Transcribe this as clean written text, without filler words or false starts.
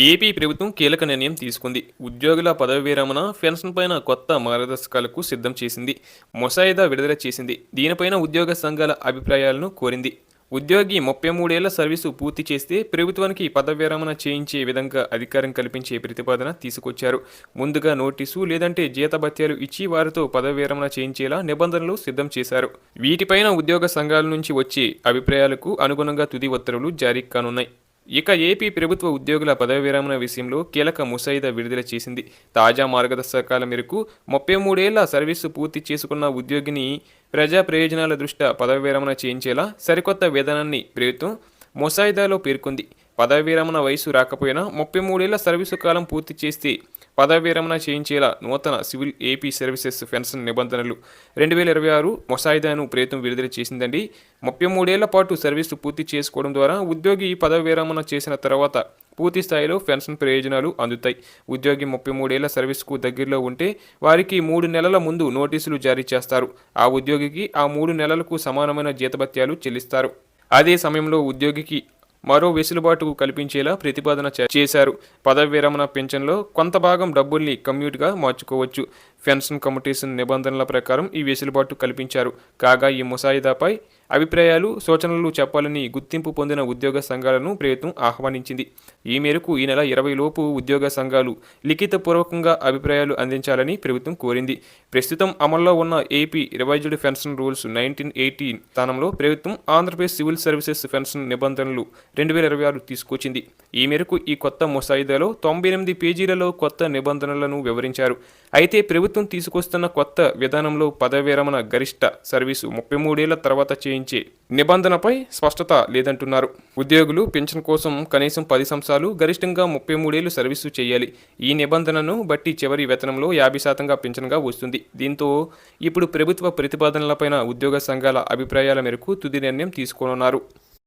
AP ప్రభుత్వం కీలక నిర్ణయం తీసుకుంది. ఉద్యోగుల పదవి విరమణ, పెన్షన్ పైన కొత్త మార్గదర్శకాలకు సిద్ధం చేసింది. ముసాయిదా విడుదల చేసింది. దీనిపైన ఉద్యోగ సంఘాల అభిప్రాయాలను కోరింది. ఉద్యోగి 33 ఏళ్ల సర్వీసు పూర్తి చేస్తే ప్రభుత్వానికి పదవి విరమణ చేయించే విధంగా అధికారం కల్పించే ప్రతిపాదన తీసుకొచ్చారు. ముందుగా నోటీసు లేదంటే జీతభత్యాలు ఇచ్చి వారితో పదవి విరమణ చేయించేలా నిబంధనలు సిద్ధం చేశారు. వీటిపైన ఉద్యోగ సంఘాల నుంచి వచ్చే అభిప్రాయాలకు అనుగుణంగా తుది ఉత్తర్వులు జారీ కానున్నాయి. ఇక ఏపీ ప్రభుత్వ ఉద్యోగుల పదవి విరమణ విషయంలో కీలక ముసాయిదా విడుదల చేసింది. తాజా మార్గదర్శకాల మేరకు 33 ఏళ్ల సర్వీసు పూర్తి చేసుకున్న ఉద్యోగిని ప్రజా ప్రయోజనాల దృష్ట్యా పదవి విరమణ చేయించేలా సరికొత్త విధానాన్ని ప్రభుత్వం ముసాయిదాలో పేర్కొంది. పదవి విరమణ వయసు రాకపోయినా 33 ఏళ్ల సర్వీసు కాలం పూర్తి చేస్తే పదవి విరమణ చేయించేలా నూతన సివిల్ ఏపీ సర్వీసెస్ పెన్షన్ నిబంధనలు 2026 ముసాయిదాను ప్రభుత్వం విడుదల చేసిందండి. 33 ఏళ్ల పాటు సర్వీసు పూర్తి చేసుకోవడం ద్వారా ఉద్యోగి పదవి విరమణ చేసిన తర్వాత పూర్తి స్థాయిలో పెన్షన్ ప్రయోజనాలు అందుతాయి. ఉద్యోగి 33 ఏళ్ల సర్వీసుకు దగ్గరలో ఉంటే వారికి 3 నెలల ముందు నోటీసులు జారీ చేస్తారు. ఆ ఉద్యోగికి ఆ 3 నెలలకు సమానమైన జీతభత్యాలు చెల్లిస్తారు. అదే సమయంలో ఉద్యోగికి మరో వెసులుబాటు కల్పించేలా ప్రతిపాదన చేశారు. పదవి విరమణ పింఛన్లో కొంత భాగం డబ్బుల్ని కమ్యూట్గా మార్చుకోవచ్చు. పెన్షన్ కమిటీషన్ నిబంధనల ప్రకారం ఈ వెసులుబాటు కల్పించారు. కాగా ఈ ముసాయిదాపై అభిప్రాయాలు, సూచనలు చెప్పాలని గుర్తింపు పొందిన ఉద్యోగ సంఘాలను ప్రభుత్వం ఆహ్వానించింది. ఈ మేరకు ఈ నెల 20 లోపు ఉద్యోగ సంఘాలు లిఖితపూర్వకంగా అభిప్రాయాలు అందించాలని ప్రభుత్వం కోరింది. ప్రస్తుతం అమల్లో ఉన్న ఏపీ రివైజ్డ్ పెన్షన్ రూల్స్ 1980 స్థానంలో ప్రభుత్వం ఆంధ్రప్రదేశ్ సివిల్ సర్వీసెస్ పెన్షన్ నిబంధనలు 2026 తీసుకొచ్చింది. ఈ మేరకు ఈ కొత్త ముసాయిదాలో 98 పేజీలలో కొత్త నిబంధనలను వివరించారు. అయితే ప్రభుత్వం తీసుకొస్తున్న కొత్త విధానంలో పదవి విరమణ గరిష్ట సర్వీసు 33 ఏళ్ల తర్వాత చేయించే నిబంధనపై స్పష్టత లేదంటున్నారు. ఉద్యోగులు పెన్షన్ కోసం కనీసం 10 సంవత్సరాలు, గరిష్టంగా 33 ఏళ్లు సర్వీసు చేయాలి. ఈ నిబంధనను బట్టి చివరి వేతనంలో 50% పెన్షన్గా వస్తుంది. దీంతో ఇప్పుడు ప్రభుత్వ ప్రతిపాదనలపైన ఉద్యోగ సంఘాల అభిప్రాయాల మేరకు తుది నిర్ణయం తీసుకోనున్నారు.